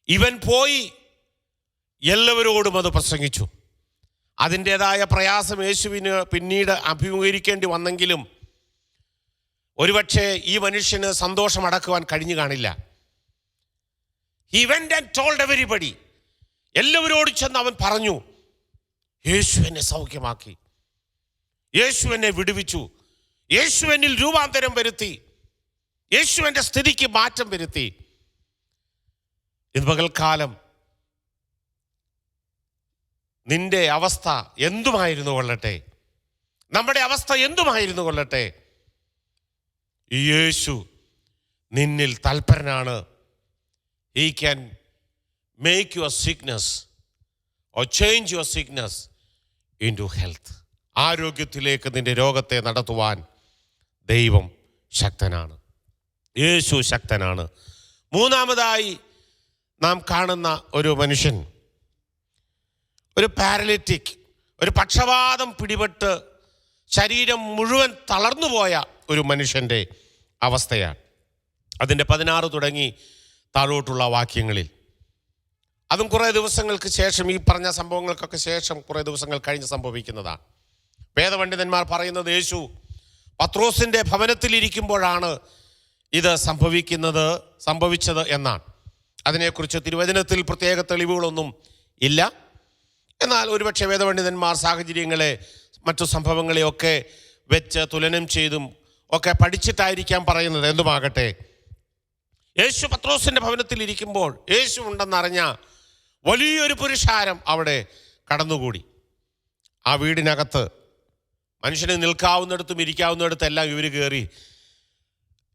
ഇവൻ പോയി എല്ലാവരോടും അത് പ്രസംഗിച്ചു. അതിൻ്റെതായ പ്രയാസം യേശുവിന് പിന്നീട് അഭിമുഖീകരിക്കേണ്ടി വന്നെങ്കിലും ഒരുപക്ഷെ ഈ മനുഷ്യന് സന്തോഷം അടക്കുവാൻ കഴിഞ്ഞു കാണില്ല. He went and told everybody. എല്ലാവരോടും ചെന്ന് അവൻ പറഞ്ഞു, യേശു എന്നെ സൗഖ്യമാക്കി, യേശു എന്നെ വിടുവിച്ചു, യേശു എന്നിൽ രൂപാന്തരം വരുത്തി, യേശു എൻ്റെ സ്ഥിതിക്ക് മാറ്റം വരുത്തി. ഇന്ന് പകൽക്കാലം നിന്റെ അവസ്ഥ എന്തുമായിരുന്നു കൊള്ളട്ടെ, നമ്മുടെ അവസ്ഥ എന്തുമായിരുന്നു കൊള്ളട്ടെ, യേശു നിന്നിൽ തൽപരനാണ്. He can make your sickness or change your sickness into health. ആരോഗ്യത്തിലേക്ക് നിന്റെ രോഗത്തെ നടത്തുവാൻ ദൈവം ശക്തനാണ്, യേശു ശക്തനാണ്. മൂന്നാമതായി നാം കാണുന്ന ഒരു മനുഷ്യൻ, ഒരു പാരലിറ്റിക്, ഒരു പക്ഷവാതം പിടിപെട്ട് ശരീരം മുഴുവൻ തളർന്നുപോയ ഒരു മനുഷ്യൻ്റെ അവസ്ഥയാണ്. അതിൻ്റെ 16 തുടങ്ങി താഴോട്ടുള്ള വാക്യങ്ങളിൽ, അതും കുറേ ദിവസങ്ങൾക്ക് ശേഷം, ഈ പറഞ്ഞ സംഭവങ്ങൾക്കൊക്കെ ശേഷം കുറേ ദിവസങ്ങൾ കഴിഞ്ഞ് സംഭവിക്കുന്നതാണ്. വേദപണ്ഡിതന്മാർ പറയുന്നത് യേശു പത്രോസിൻ്റെ ഭവനത്തിലിരിക്കുമ്പോഴാണ് ഇത് സംഭവിച്ചത് എന്നാണ്. അതിനെക്കുറിച്ച് തിരുവചനത്തിൽ പ്രത്യേക തെളിവുകളൊന്നും ഇല്ല. എന്നാൽ ഒരുപക്ഷെ വേദപണ്ഡിതന്മാർ സാഹചര്യങ്ങളെ മറ്റു സംഭവങ്ങളെയൊക്കെ വെച്ച് തുലനം ചെയ്തും ഒക്കെ പഠിച്ചിട്ടായിരിക്കാം പറയുന്നത്. എന്തുമാകട്ടെ, യേശു പത്രോസിൻ്റെ ഭവനത്തിൽ ഇരിക്കുമ്പോൾ യേശു ഉണ്ടെന്നറിഞ്ഞ വലിയൊരു പുരുഷാരം അവിടെ കടന്നുകൂടി. ആ വീടിനകത്ത് മനുഷ്യന് നിൽക്കാവുന്നിടത്തും ഇരിക്കാവുന്നിടത്തും എല്ലാം ഇവർ കയറി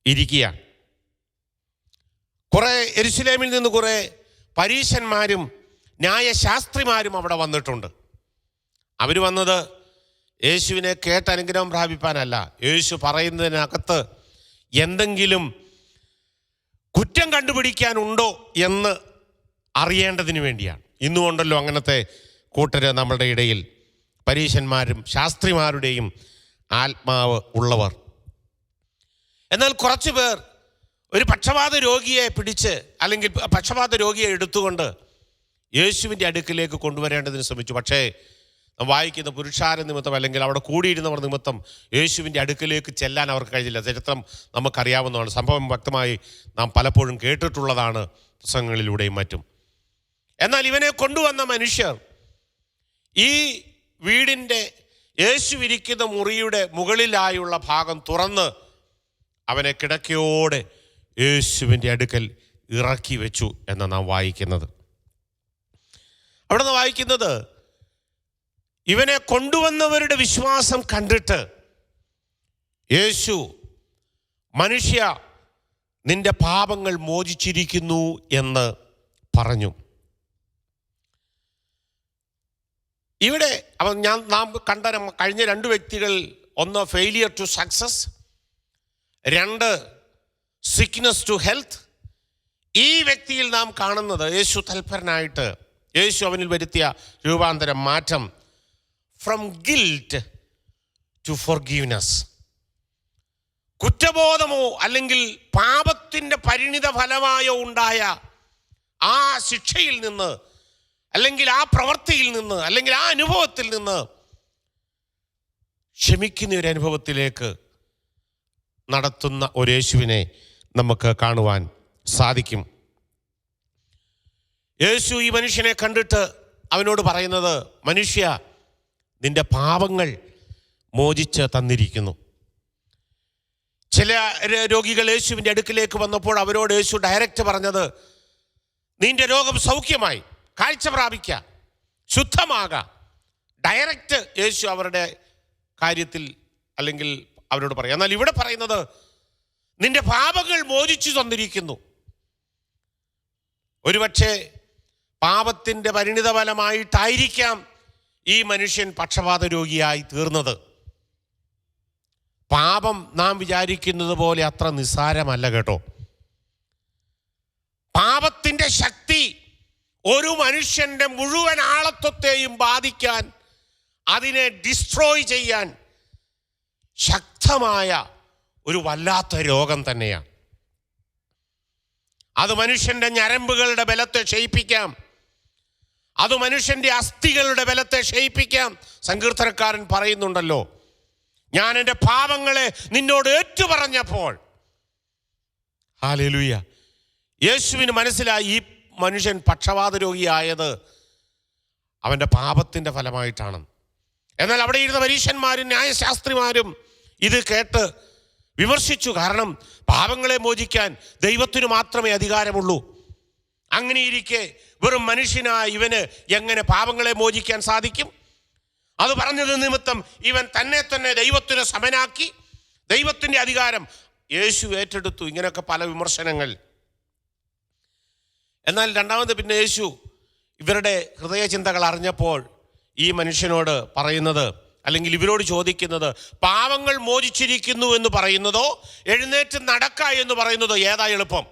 ഇരിക്കുകയാണ്. കുറേ യെരുശലേമിൽ നിന്ന് കുറേ പരീശന്മാരും ന്യായശാസ്ത്രിമാരും അവിടെ വന്നിട്ടുണ്ട്. അവർ വന്നത് യേശുവിനെ കേട്ട് അനുഗ്രഹം പ്രാപിപ്പാനല്ല, യേശു പറയുന്നതിനകത്ത് എന്തെങ്കിലും കുറ്റം കണ്ടുപിടിക്കാനുണ്ടോ എന്ന് അറിയേണ്ടതിന് വേണ്ടിയാണ്. ഇന്നുകൊണ്ടല്ലോ അങ്ങനത്തെ കൂട്ടര് നമ്മളുടെ ഇടയിൽ, പരീശന്മാരും ശാസ്ത്രിമാരുടെയും ആത്മാവ് ഉള്ളവർ. എന്നാൽ കുറച്ചു പേർ ഒരു പക്ഷപാത രോഗിയെ പിടിച്ച്, അല്ലെങ്കിൽ പക്ഷപാത രോഗിയെ എടുത്തുകൊണ്ട് യേശുവിൻ്റെ അടുക്കിലേക്ക് കൊണ്ടുവരേണ്ടതിന് ശ്രമിച്ചു. പക്ഷേ വായിക്കുന്ന പുരുഷാര നിമിത്തം അല്ലെങ്കിൽ അവിടെ കൂടിയിരുന്നവർ നിമിത്തം യേശുവിൻ്റെ അടുക്കിലേക്ക് ചെല്ലാൻ അവർക്ക് കഴിഞ്ഞില്ല. ചരിത്രം നമുക്കറിയാവുന്നതാണ്, സംഭവം വ്യക്തമായി നാം പലപ്പോഴും കേട്ടിട്ടുള്ളതാണ് പ്രസംഗങ്ങളിലൂടെയും മറ്റും. എന്നാൽ ഇവനെ കൊണ്ടുവന്ന മനുഷ്യർ ഈ വീടിൻ്റെ യേശു ഇരിക്കുന്ന മുറിയുടെ മുകളിലായുള്ള ഭാഗം തുറന്ന് അവനെ കിടക്കയോടെ യേശുവിൻ്റെ അടുക്കൽ ഇറക്കി വെച്ചു എന്ന് നാം വായിക്കുന്നത്. അവിടെ നിന്ന് വായിക്കുന്നത്, ഇവനെ കൊണ്ടുവന്നവരുടെ വിശ്വാസം കണ്ടിട്ട് യേശു, മനുഷ്യ നിന്റെ പാപങ്ങൾ മോചിച്ചിരിക്കുന്നു എന്ന് പറഞ്ഞു. ഇവിടെ നാം കണ്ട കഴിഞ്ഞ 2 വ്യക്തികൾ, ഒന്ന് failure to success, 2 sickness to health. ഈ വ്യക്തിയിൽ നാം കാണുന്നത് യേശു തൽപരനായിട്ട്, യേശു അവനിൽ വരുത്തിയ രൂപാന്തരം, മാറ്റം, ഫ്രം ഗിൽറ്റ് ടു ഫോർഗീവ്നെസ്. കുറ്റബോധമോ അല്ലെങ്കിൽ പാപത്തിൻ്റെ പരിണിത ഫലമായോ ഉണ്ടായ ആ ശിക്ഷയിൽ നിന്ന്, അല്ലെങ്കിൽ ആ പ്രവൃത്തിയിൽ നിന്ന്, അല്ലെങ്കിൽ ആ അനുഭവത്തിൽ നിന്ന് ക്ഷമിക്കുന്ന ഒരു അനുഭവത്തിലേക്ക് നടത്തുന്ന ഒരു യേശുവിനെ നമുക്ക് കാണുവാൻ സാധിക്കും. യേശു ഈ മനുഷ്യനെ കണ്ടിട്ട് അവനോട് പറയുന്നത്, മനുഷ്യ നിന്റെ പാപങ്ങൾ മോചിച്ച് തന്നിരിക്കുന്നു. ചില രോഗികൾ യേശുവിൻ്റെ അടുക്കിലേക്ക് വന്നപ്പോൾ അവരോട് യേശു ഡയറക്റ്റ് പറഞ്ഞത്, നിന്റെ രോഗം സൗഖ്യമായി, കാഴ്ച പ്രാപിക്കുക, ശുദ്ധമാകാം. ഡയറക്റ്റ് യേശു അവരുടെ കാര്യത്തിൽ അല്ലെങ്കിൽ അവരോട് പറയാം. എന്നാൽ ഇവിടെ പറയുന്നത്, നിന്റെ പാപങ്ങൾ മോചിച്ചു തന്നിരിക്കുന്നു. ഒരുപക്ഷെ പാപത്തിൻ്റെ പരിണിത ഫലമായിട്ടായിരിക്കാം ഈ മനുഷ്യൻ പക്ഷപാത രോഗിയായി തീർന്നത്. പാപം നാം വിചാരിക്കുന്നത് പോലെ അത്ര നിസ്സാരമല്ല കേട്ടോ. പാപത്തിൻ്റെ ശക്തി ഒരു മനുഷ്യൻ്റെ മുഴുവൻ ആളത്വത്തെയും ബാധിക്കാൻ അതിനെ ഡിസ്ട്രോയ് ചെയ്യാൻ ശക്തമായ ഒരു വല്ലാത്ത രോഗം തന്നെയാണ്. അത് മനുഷ്യന്റെ ഞരമ്പുകളുടെ ബലത്തെ ക്ഷയിപ്പിക്കാം, അത് മനുഷ്യന്റെ അസ്ഥികളുടെ ബലത്തെ ക്ഷയിപ്പിക്കാം. സങ്കീർത്തനക്കാരൻ പറയുന്നുണ്ടല്ലോ, ഞാൻ എൻ്റെ പാപങ്ങളെ നിന്നോട് ഏറ്റുപറഞ്ഞപ്പോൾ. ഹല്ലേലൂയ. യേശുവിന് മനസ്സിലായി ഈ മനുഷ്യൻ പക്ഷവാത രോഗിയായത് അവൻ്റെ പാപത്തിൻ്റെ ഫലമായിട്ടാണ്. എന്നാൽ അവിടെ ഇരുന്ന പരീശന്മാരും ന്യായശാസ്ത്രിമാരും ഇത് കേട്ട് വിമർശിച്ചു. കാരണം പാപങ്ങളെ മോചിക്കാൻ ദൈവത്തിന് മാത്രമേ അധികാരമുള്ളൂ. അങ്ങനെയിരിക്കെ വെറും മനുഷ്യനായ ഇവന് എങ്ങനെ പാപങ്ങളെ മോചിക്കാൻ സാധിക്കും? അത് പറഞ്ഞത് നിമിത്തം ഇവൻ തന്നെ തന്നെ ദൈവത്തിന് സമനാക്കി, ദൈവത്തിൻ്റെ അധികാരം യേശു ഏറ്റെടുത്തു. ഇങ്ങനെയൊക്കെ പല വിമർശനങ്ങൾ. എന്നാൽ രണ്ടാമത് പിന്നെ യേശു ഇവരുടെ ഹൃദയചിന്തകൾ അറിഞ്ഞപ്പോൾ ഈ മനുഷ്യനോട് പറയുന്നത്, അല്ലെങ്കിൽ ഇവരോട് ചോദിക്കുന്നത്, പാപങ്ങൾ മോചിച്ചിരിക്കുന്നു എന്ന് പറയുന്നതോ എഴുന്നേറ്റ് നടക്ക എന്ന് പറയുന്നതോ ഏതാ എളുപ്പം?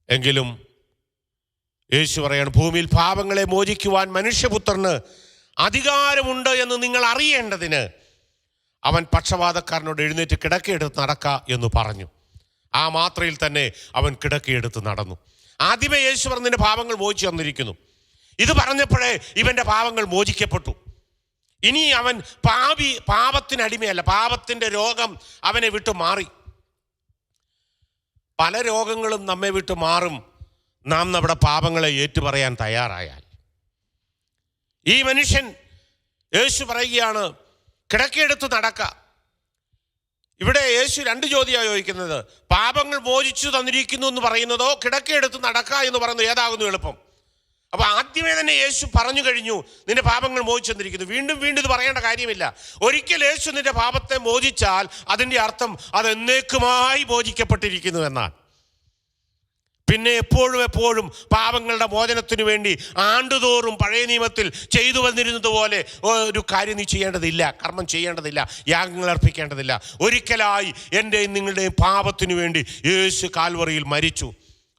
എങ്കിലും യേശു പറയാണ്, ഭൂമിയിൽ പാപങ്ങളെ മോചിക്കുവാൻ മനുഷ്യപുത്രന് അധികാരമുണ്ട് എന്ന് നിങ്ങൾ അറിയേണ്ടതിന് അവൻ പക്ഷവാതക്കാരനോട് എഴുന്നേറ്റ് കിടക്കയെടുത്ത് നടക്ക എന്ന് പറഞ്ഞു. ആ മാത്രയിൽ തന്നെ അവൻ കിടക്കയെടുത്ത് നടന്നു. ആദ്യമേ യേശു പറഞ്ഞതിൻ്റെ പാപങ്ങൾ മോചിച്ചു തന്നിരിക്കുന്നു. ഇത് പറഞ്ഞപ്പോഴേ ഇവൻ്റെ പാപങ്ങൾ മോചിക്കപ്പെട്ടു. ഇനി അവൻ പാപത്തിനടിമയല്ല, പാപത്തിൻ്റെ രോഗം അവനെ വിട്ടു മാറി. പല രോഗങ്ങളും നമ്മെ വിട്ടു മാറും നാം നമ്മുടെ പാപങ്ങളെ ഏറ്റുപറയാൻ തയ്യാറായാൽ. ഈ മനുഷ്യൻ, യേശു പറയുകയാണ് കിടക്കയെടുത്ത് നടക്ക. ഇവിടെ യേശു രണ്ട് ചോദ്യമാണ് ചോദിക്കുന്നത്, പാപങ്ങൾ മോചിച്ചു തന്നിരിക്കുന്നു എന്ന് പറയുന്നതോ കിടക്കയെടുത്ത് നടക്ക എന്ന് പറയുന്നത് ഏതാകുന്നു എളുപ്പം? അപ്പൊ ആദ്യമേ തന്നെ യേശു പറഞ്ഞു കഴിഞ്ഞു, നിന്റെ പാപങ്ങൾ മോചിച്ചു തന്നിരിക്കുന്നു. വീണ്ടും വീണ്ടും ഇത് പറയേണ്ട കാര്യമില്ല. ഒരിക്കൽ യേശു നിന്റെ പാപത്തെ മോചിച്ചാൽ അതിൻ്റെ അർത്ഥം അത് എന്നേക്കുമായി മോചിക്കപ്പെട്ടിരിക്കുന്നു എന്നാണ്. പിന്നെ എപ്പോഴും പാപങ്ങളുടെ മോചനത്തിനു വേണ്ടി ആണ്ടുതോറും പഴയ നിയമത്തിൽ ചെയ്തു വന്നിരുന്നത് പോലെ ഒരു കാര്യം നീ ചെയ്യേണ്ടതില്ല, കർമ്മം ചെയ്യേണ്ടതില്ല, യാഗങ്ങൾ അർപ്പിക്കേണ്ടതില്ല. ഒരിക്കലായി എൻ്റെയും നിങ്ങളുടെയും പാപത്തിനു വേണ്ടി യേശു കാൽവറിയിൽ മരിച്ചു.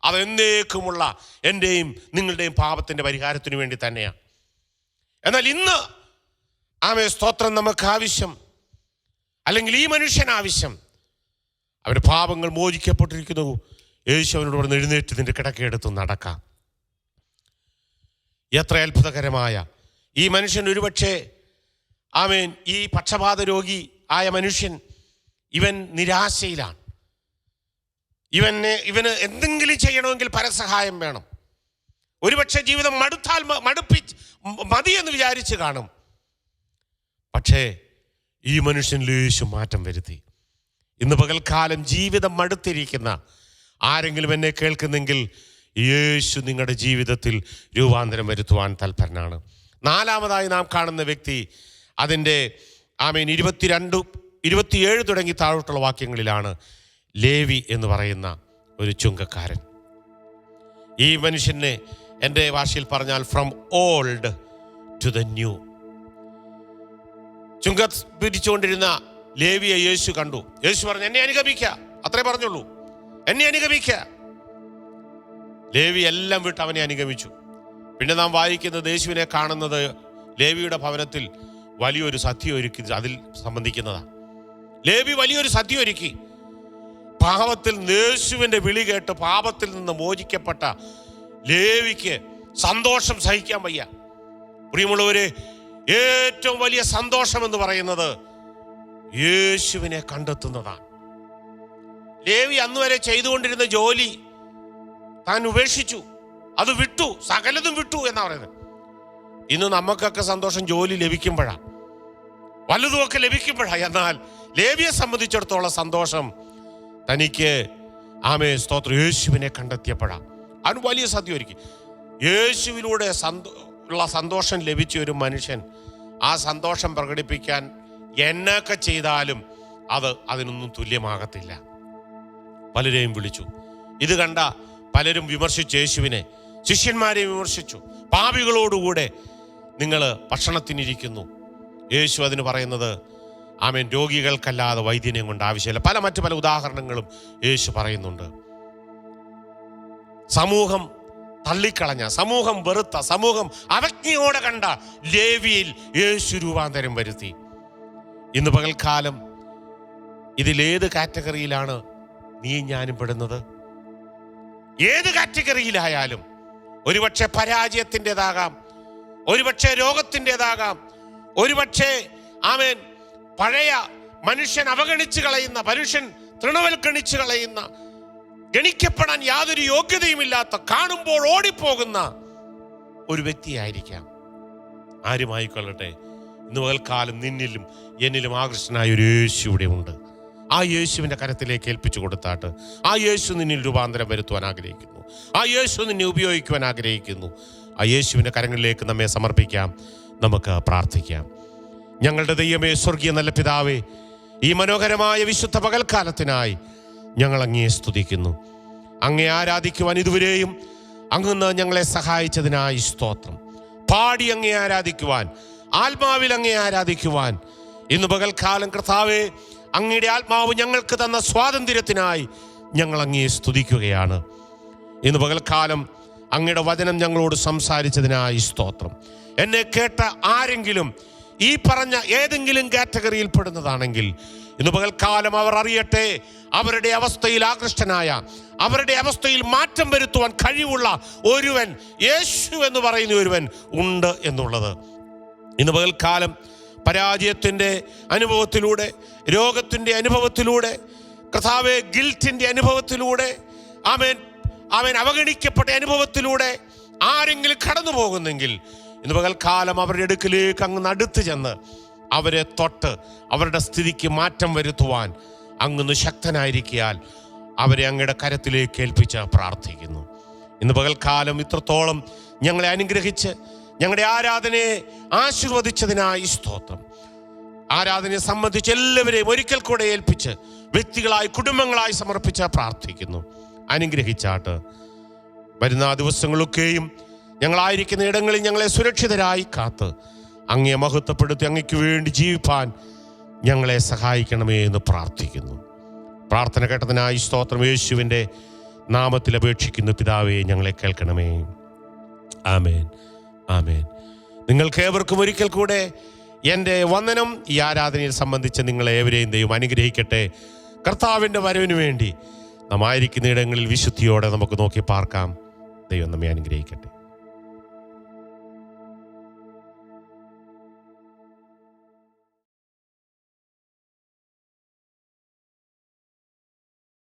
അതെന്നേക്കുമുള്ള എൻ്റെയും നിങ്ങളുടെയും പാപത്തിൻ്റെ പരിഹാരത്തിനു വേണ്ടി തന്നെയാണ്. എന്നാൽ ഇന്ന് സ്തോത്രം നമുക്ക് ആവശ്യം, അല്ലെങ്കിൽ ഈ മനുഷ്യൻ ആവശ്യം, അവരുടെ പാപങ്ങൾ മോചിക്കപ്പെട്ടിരിക്കുന്നു. യേശു അവനോട് പറഞ്ഞ് എഴുന്നേറ്റ് നിന്റെ കിടക്കയെടുത്ത് നടക്കാം. എത്ര അത്ഭുതകരമായ ഈ മനുഷ്യൻ! ഒരുപക്ഷെ ഈ പക്ഷപാത രോഗി ആയ മനുഷ്യൻ ഇവൻ നിരാശയിലാണ്. ഇവന് എന്തെങ്കിലും ചെയ്യണമെങ്കിൽ പരസഹായം വേണം. ഒരുപക്ഷെ ജീവിതം മതിയെന്ന് വിചാരിച്ച് കാണും. പക്ഷേ ഈ മനുഷ്യനിൽ യേശു മാറ്റം വരുത്തി. ഇന്ന് പകൽക്കാലം ജീവിതം മടുത്തിരിക്കുന്ന ആരെങ്കിലും എന്നെ കേൾക്കുന്നെങ്കിൽ യേശു നിങ്ങളുടെ ജീവിതത്തിൽ രൂപാന്തരം വരുത്തുവാൻ തൽപരനാണ്. നാലാമതായി നാം കാണുന്ന വ്യക്തി അതിൻ്റെ 27 തുടങ്ങി താഴോട്ടുള്ള വാക്യങ്ങളിലാണ് ലേവി എന്ന് പറയുന്ന ഒരു ചുങ്കക്കാരൻ. ഈ മനുഷ്യനെ എൻ്റെ ഭാഷയിൽ പറഞ്ഞാൽ from old to the new. ചുങ്ക പിരിച്ചുകൊണ്ടിരുന്ന ലേവിയെ യേശു കണ്ടു. യേശു പറഞ്ഞു, എന്നെ അനുഗമിക്ക, അത്രേ പറഞ്ഞുള്ളൂ, എന്നെ അനുഗമിക്ക. ലേവി എല്ലാം വിട്ട് അവനെ അനുഗമിച്ചു. പിന്നെ നാം വായിക്കുന്നത് യേശുവിനെ കാണുന്നത് ലേവിയുടെ ഭവനത്തിൽ വലിയൊരു സദ്യ ഒരുക്കി അതിൽ സംബന്ധിക്കുന്നതാണ്. ലേവി വലിയൊരു സദ്യ ഒരുക്കി. പാപത്തിൽ യേശുവിൻ്റെ വിളി കേട്ട് പാപത്തിൽ നിന്ന് മോചിക്കപ്പെട്ട ലേവിക്ക് സന്തോഷം സഹിക്കാൻ വയ്യ. പ്രിയമുള്ളവരെ, ഏറ്റവും വലിയ സന്തോഷം എന്ന് പറയുന്നത് യേശുവിനെ കണ്ടെത്തുന്നതാണ്. ലേവി അന്നുവരെ ചെയ്തുകൊണ്ടിരുന്ന ജോലി താൻ ഉപേക്ഷിച്ചു, അത് വിട്ടു, സകലതും വിട്ടു എന്നാ പറയുന്നത്. ഇന്ന് നമുക്കൊക്കെ സന്തോഷം ജോലി ലഭിക്കുമ്പോഴാണ്, വലുതുമൊക്കെ ലഭിക്കുമ്പോഴാണ്. എന്നാൽ ലേവിയെ സംബന്ധിച്ചിടത്തോളം സന്തോഷം തനിക്ക് സ്തോത്രം യേശുവിനെ കണ്ടെത്തിയപ്പോഴാണ്. അവന് വലിയ സദ്യ ഒരുക്കി. യേശുവിലൂടെ ഉള്ള സന്തോഷം ലഭിച്ച ഒരു മനുഷ്യൻ ആ സന്തോഷം പ്രകടിപ്പിക്കാൻ എന്നൊക്കെ ചെയ്താലും അതിനൊന്നും തുല്യമാകത്തില്ല. പലരെയും വിളിച്ചു. ഇത് കണ്ട പലരും വിമർശിച്ചു യേശുവിനെ, ശിഷ്യന്മാരെ വിമർശിച്ചു. പാപികളോടുകൂടെ നിങ്ങൾ ഭക്ഷണത്തിനിരിക്കുന്നു. യേശു അതിന് പറയുന്നത് രോഗികൾക്കല്ലാതെ വൈദ്യനെയും കൊണ്ട് ആവശ്യമില്ല. മറ്റു പല ഉദാഹരണങ്ങളും യേശു പറയുന്നുണ്ട്. സമൂഹം തള്ളിക്കളഞ്ഞ, സമൂഹം വെറുത്ത, സമൂഹം അവജ്ഞയോടെ കണ്ട ലേവിയിൽ യേശു രൂപാന്തരം വരുത്തി. ഇന്ന് പകൽക്കാലം ഇതിലേത് കാറ്റഗറിയിലാണ് നീ ഞാനും പെടുന്നത്? ഏത് കാറ്റഗറിയിലായാലും, ഒരുപക്ഷെ പരാജയത്തിൻ്റെതാകാം, ഒരുപക്ഷെ രോഗത്തിൻ്റെതാകാം, ഒരുപക്ഷെ ആമേൻ പഴയ മനുഷ്യൻ അവഗണിച്ച് കളയുന്ന, മനുഷ്യൻ തൃണവൽക്കണിച്ച് കളയുന്ന, ഗണിക്കപ്പെടാൻ യാതൊരു യോഗ്യതയുമില്ലാത്ത, കാണുമ്പോൾ ഓടിപ്പോകുന്ന ഒരു വ്യക്തിയായിരിക്കാം. ആരുമായിക്കൊള്ളട്ടെ, ഇന്ന് പകൽക്കാലം നിന്നിലും എന്നിലും ആകൃഷ്ടനായ ഒരു യേശു ഇവിടെ ഉണ്ട്. ആ യേശുവിൻ്റെ കരത്തിലേക്ക് ഏൽപ്പിച്ചു കൊടുത്താട്ട് ആ യേശു നിന്നിൽ രൂപാന്തരം വരുത്തുവാൻ ആഗ്രഹിക്കുന്നു. ആ യേശു നിന്നെ ഉപയോഗിക്കുവാൻ ആഗ്രഹിക്കുന്നു. ആ യേശുവിൻ്റെ കരങ്ങളിലേക്ക് നമ്മെ സമർപ്പിക്കാം. നമുക്ക് പ്രാർത്ഥിക്കാം. ഞങ്ങളുടെ ദൈവമേ, സ്വർഗീയ നല്ല പിതാവേ, ഈ മനോഹരമായ വിശുദ്ധ പകൽക്കാലത്തിനായി ഞങ്ങൾ അങ്ങയെ സ്തുതിക്കുന്നു. അങ്ങയെ ആരാധിക്കുവാൻ ഇതുവരെയും അങ്ങ് ഞങ്ങളെ സഹായിച്ചതിനായി സ്തോത്രം. പാടി അങ്ങയെ ആരാധിക്കുവാൻ, ആത്മാവിൽ അങ്ങയെ ആരാധിക്കുവാൻ ഇന്ന് പകൽക്കാലം കർത്താവേ, അങ്ങയുടെ ആത്മാവ് ഞങ്ങൾക്ക് തന്ന സ്വാതന്ത്ര്യത്തിനായി ഞങ്ങൾ അങ്ങയെ സ്തുതിക്കുകയാണ്. ഇന്ന് പകൽക്കാലം അങ്ങയുടെ വചനം ഞങ്ങളോട് സംസാരിച്ചതിനായി സ്തോത്രം. എന്നെ കേട്ട ആരെങ്കിലും ഈ പറഞ്ഞ ഏതെങ്കിലും കാറ്റഗറിയിൽ പെടുന്നതാണെങ്കിൽ ഇന്ന് പകൽക്കാലം അവർ അറിയട്ടെ, അവരുടെ അവസ്ഥയിൽ ആകൃഷ്ടനായ, അവരുടെ അവസ്ഥയിൽ മാറ്റം വരുത്തുവാൻ കഴിവുള്ള ഒരുവൻ, യേശു എന്ന് പറയുന്ന ഒരുവൻ ഉണ്ട് എന്നുള്ളത്. ഇന്ന് പകൽക്കാലം പരാജയത്തിൻ്റെ അനുഭവത്തിലൂടെ, രോഗത്തിൻ്റെ അനുഭവത്തിലൂടെ, കർത്താവേ ഗിൽറ്റിൻ്റെ അനുഭവത്തിലൂടെ, അവൻ അവഗണിക്കപ്പെട്ട അനുഭവത്തിലൂടെ ആരെങ്കിലും കടന്നു പോകുന്നെങ്കിൽ ഇന്ന് പകൽക്കാലം അവരുടെ അടുക്കിലേക്ക് അങ്ങ് അടുത്ത് ചെന്ന് അവരെ തൊട്ട് അവരുടെ സ്ഥിതിക്ക് മാറ്റം വരുത്തുവാൻ അങ്ങ് ശക്തനായിരിക്കാൻ അവരെ അങ്ങയുടെ കരത്തിലേക്ക് ഏൽപ്പിച്ച് പ്രാർത്ഥിക്കുന്നു. ഇന്ന് പകൽക്കാലം ഇത്രത്തോളം ഞങ്ങളെ അനുഗ്രഹിച്ച് ഞങ്ങളുടെ ആരാധനയെ ആശീർവദിച്ചതിനായി സ്തോത്രം. ആരാധനയെ സംബന്ധിച്ച് എല്ലാവരെയും ഒരിക്കൽ കൂടെ ഏൽപ്പിച്ച് വ്യക്തികളായി, കുടുംബങ്ങളായി സമർപ്പിച്ച് പ്രാർത്ഥിക്കുന്നു. അനുഗ്രഹിച്ചാട്ട് വരുന്ന ദിവസങ്ങളൊക്കെയും ഞങ്ങളായിരിക്കുന്ന ഇടങ്ങളിൽ ഞങ്ങളെ സുരക്ഷിതരായി കാത്ത് അങ്ങയെ മഹത്വപ്പെടുത്തി അങ്ങയ്ക്ക് വേണ്ടി ജീവിപ്പാൻ ഞങ്ങളെ സഹായിക്കണമേ എന്ന് പ്രാർത്ഥിക്കുന്നു. പ്രാർത്ഥന കേട്ടതിനായി സ്തോത്രം. യേശുവിൻ്റെ നാമത്തിൽ അപേക്ഷിക്കുന്നു പിതാവേ, ഞങ്ങളെ കേൾക്കണമേ. ആമേൻ, ആമേൻ. നിങ്ങൾക്ക് ഏവർക്കും ഒരിക്കൽ കൂടെ എൻ്റെ വന്ദനം. ഈ ആരാധനയിൽ സംബന്ധിച്ച് നിങ്ങളേവരെയും ദൈവം അനുഗ്രഹിക്കട്ടെ. കർത്താവിൻ്റെ വരവിന് വേണ്ടി നാം ആയിരിക്കുന്ന ഇടങ്ങളിൽ വിശുദ്ധിയോടെ നമുക്ക് നോക്കി പാർക്കാം. ദൈവം നമ്മെ അനുഗ്രഹിക്കട്ടെ.